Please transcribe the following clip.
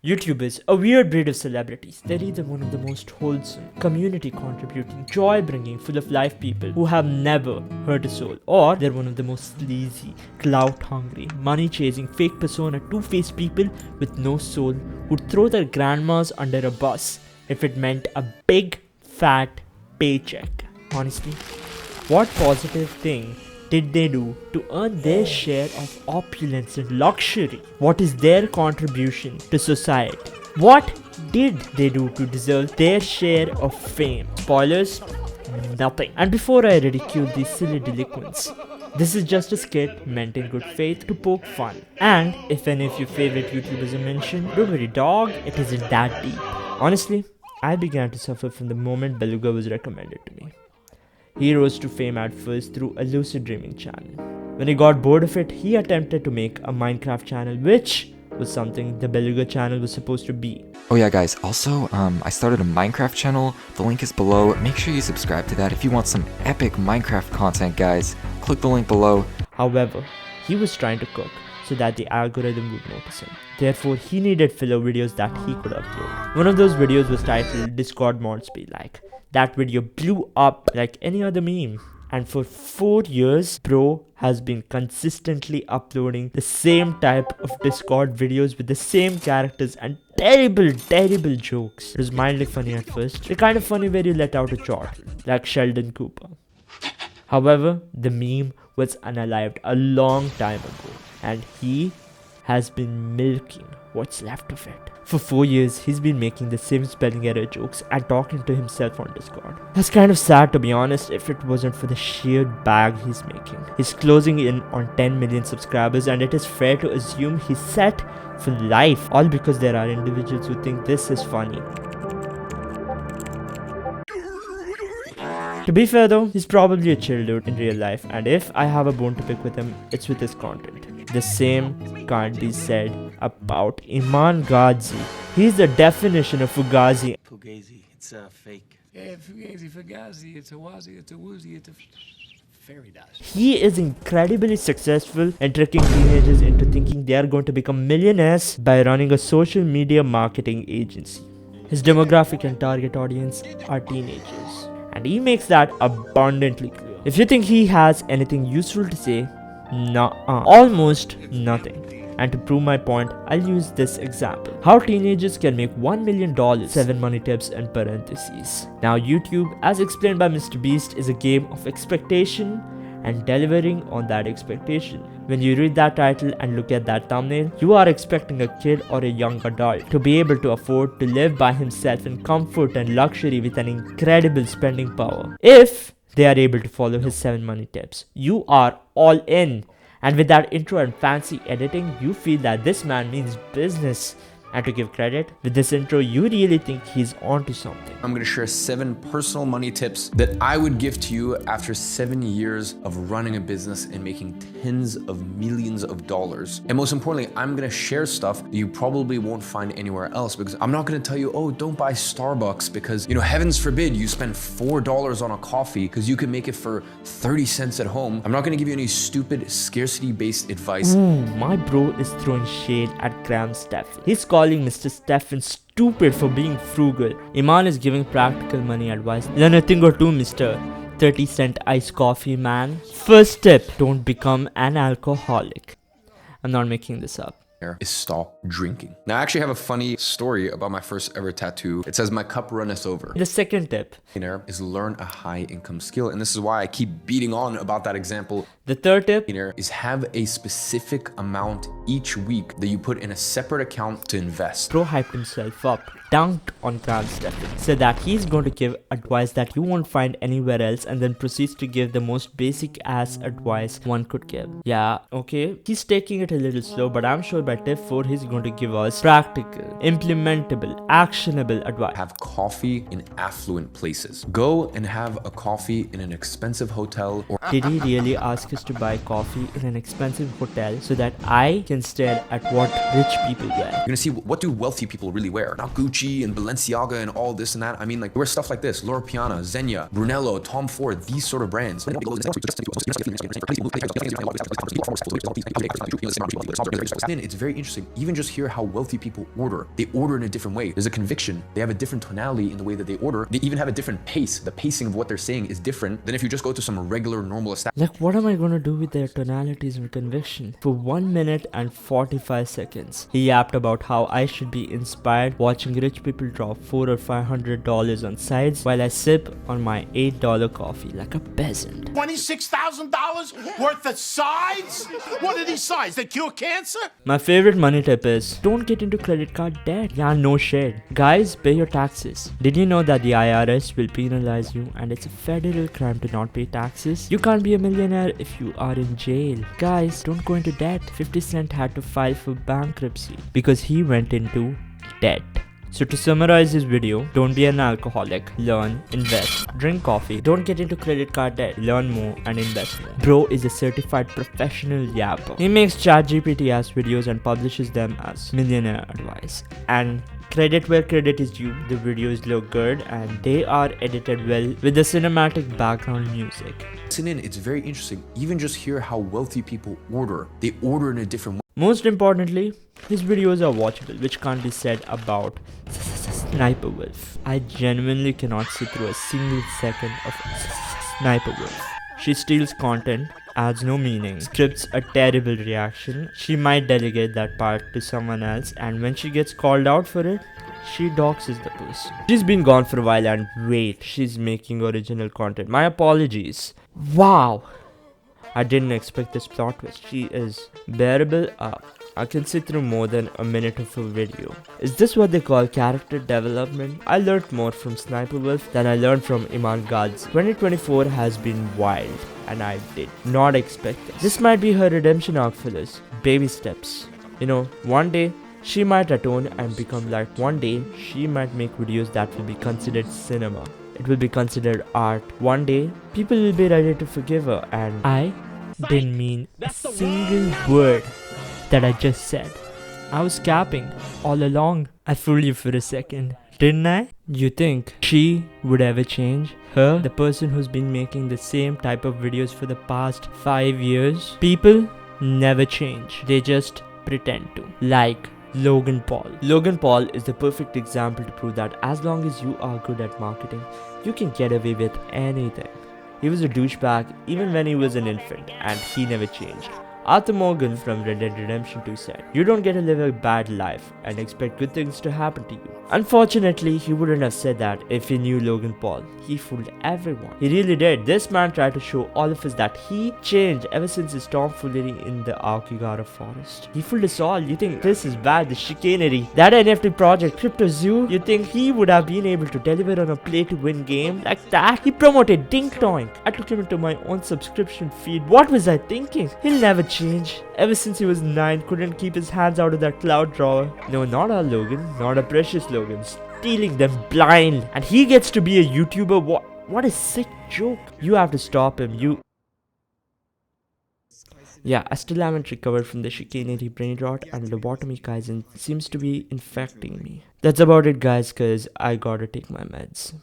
YouTubers, a weird breed of celebrities. They're either one of the most wholesome, community contributing, joy bringing, full of life people who have never hurt a soul, or they're one of the most sleazy, clout hungry, money chasing, fake persona, two-faced people with no soul who'd throw their grandmas under a bus if it meant a big fat paycheck. Honestly, what positive thing did they do to earn their share of opulence and luxury? What is their contribution to society? What did they do to deserve their share of fame? Spoilers? Nothing. And before I ridicule these silly delinquents, this is just a skit meant in good faith to poke fun. And if any of your favorite YouTubers are mentioned, don't worry dog, it isn't that deep. Honestly, I began to suffer from the moment Beluga was recommended to me. He rose to fame at first through a lucid dreaming channel. When he got bored of it, he attempted to make a Minecraft channel, which was something the Beluga channel was supposed to be. Oh yeah guys, also, I started a Minecraft channel, the link is below, make sure you subscribe to that if you want some epic Minecraft content guys, click the link below. However, he was trying to cook so that the algorithm would notice him. Therefore, he needed filler videos that he could upload. One of those videos was titled Discord Mods Be Like. That video blew up like any other meme. And for 4 years, bro has been consistently uploading the same type of Discord videos with the same characters and terrible jokes. It was mildly funny at first. The kind of funny where you let out a chortle, like Sheldon Cooper. However, the meme was unalived a long time ago, and he has been milking what's left of it. For 4 years, he's been making the same spelling error jokes and talking to himself on Discord. That's kind of sad to be honest if it wasn't for the sheer bag he's making. He's closing in on 10 million subscribers, and it is fair to assume he's set for life, all because there are individuals who think this is funny. To be fair though, he's probably a chill dude in real life, and if I have a bone to pick with him, it's with his content. The same can't be said about Iman Gadzhi. He's the definition of Fugazi. Fugazi, it's a fake. Yeah, Fugazi, Fugazi, it's a wazi, it's a woozy, it's a fairy dust. He is incredibly successful in tricking teenagers into thinking they are going to become millionaires by running a social media marketing agency. His demographic and target audience are teenagers, and he makes that abundantly clear. If you think he has anything useful to say, almost nothing. And to prove my point, I'll use this example. How teenagers can make $1 million. 7 money tips in parentheses. Now YouTube, as explained by Mr. Beast, is a game of expectation and delivering on that expectation. When you read that title and look at that thumbnail, you are expecting a kid or a young adult to be able to afford to live by himself in comfort and luxury with an incredible spending power. If they are able to follow his 7 money tips, you are all in. And with that intro and fancy editing, you feel that this man means business. And to give credit, with this intro, you really think he's onto something. I'm gonna share 7 personal money tips that I would give to you after 7 years of running a business and making tens of millions of dollars. And most importantly, I'm gonna share stuff that you probably won't find anywhere else, because I'm not gonna tell you, oh, don't buy Starbucks because, you know, heavens forbid you spend $4 on a coffee because you can make it for 30 cents at home. I'm not gonna give you any stupid scarcity-based advice. My bro is throwing shade at Graham Stephan. He's calling Mr. Stephan stupid for being frugal. Iman is giving practical money advice. Learn a thing or two, Mr. 30-cent iced coffee man. First tip, don't become an alcoholic. I'm not making this up. Is stop drinking. Now I actually have a funny story about my first ever tattoo. It says my cup runneth over. The second tip Is learn a high income skill, and this is why I keep beating on about that example. The third tip Is have a specific amount each week that you put in a separate account to invest. Pro hyped himself up, dunked on Graham Stephan, said that he's going to give advice that you won't find anywhere else, and then proceeds to give the most basic ass advice one could give. Yeah, okay, he's taking it a little slow, but I'm sure by tip 4 he's going to give us practical, implementable, actionable advice. Have coffee in affluent places. Go and have a coffee in an expensive hotel or Did he really ask his is to buy coffee in an expensive hotel so that I can stare at what rich people wear. You're gonna see what do wealthy people really wear. Not Gucci and Balenciaga and all this and that. I mean, like, they wear stuff like this. Loro Piana, Zegna, Brunello, Tom Ford, these sort of brands. It's very interesting. Even just hear how wealthy people order. They order in a different way. There's a conviction. They have a different tonality in the way that they order. They even have a different pace. The pacing of what they're saying is different than if you just go to some regular, normal establishment. Like, what am I gonna do with their tonalities and conviction? For 1 minute and 45 seconds, he yapped about how I should be inspired watching rich people drop $400 or $500 on sides while I sip on my $8 coffee like a peasant. $26,000 worth of sides? What are these sides? They cure cancer? My favorite money tip is don't get into credit card debt. Yeah, no shade. Guys, pay your taxes. Did you know that the IRS will penalize you and it's a federal crime to not pay taxes? You can't be a millionaire if you are in jail. Guys, don't go into debt. 50 Cent had to file for bankruptcy because he went into debt. So to summarize this video, don't be an alcoholic, learn, invest, drink coffee, don't get into credit card debt, learn more and invest more. Bro is a certified professional yapper. He makes ChatGPT-ass videos and publishes them as millionaire advice. And credit where credit is due, the videos look good and they are edited well with the cinematic background music. Listen in, it's very interesting. Even just hear how wealthy people order. They order in a different way. Most importantly, his videos are watchable, which can't be said about Sniper Wolf. I genuinely cannot sit through a single second of Sniper Wolf. She steals content, adds no meaning, scripts a terrible reaction. She might delegate that part to someone else, and when she gets called out for it, she doxes the person. She's been gone for a while, and wait, she's making original content. My apologies. Wow. I didn't expect this plot twist. She is bearable up. I can sit through more than a minute of a video. Is this what they call character development? I learned more from Sniper Wolf than I learned from Iman Gadzhi. 2024 has been wild and I did not expect this. This might be her redemption arc for us. Baby steps. You know, one day she might atone and become like, one day she might make videos that will be considered cinema. It will be considered art. One day people will be ready to forgive her, and I didn't mean a single word that I just said. I was capping all along. I fooled you for a second, didn't I? You think she would ever change? Her, the person who's been making the same type of videos for the past 5 years? People never change. They just pretend to. Like Logan Paul. Logan Paul is the perfect example to prove that as long as you are good at marketing, you can get away with anything. He was a douchebag even when he was an infant, and he never changed. Arthur Morgan from Red Dead Redemption 2 said, "You don't get to live a bad life and expect good things to happen to you." Unfortunately, he wouldn't have said that if he knew Logan Paul. He fooled everyone. He really did. This man tried to show all of us that he changed ever since his tomfoolery in the Aokigahara forest. He fooled us all. You think this is bad, the chicanery, that NFT project, Crypto Zoo? You think he would have been able to deliver on a play-to-win game like that? He promoted Dink Doink. I took him into my own subscription feed. What was I thinking? He'll never change. Ever since he was 9, couldn't keep his hands out of that cloud drawer. No, not our Logan, not a precious Logan, stealing them blind. And he gets to be a YouTuber. What a sick joke. You have to stop him. Yeah, I still haven't recovered from the chicanery brain rot, and lobotomy Kaizen seems to be infecting me. That's about it guys, cause I gotta take my meds.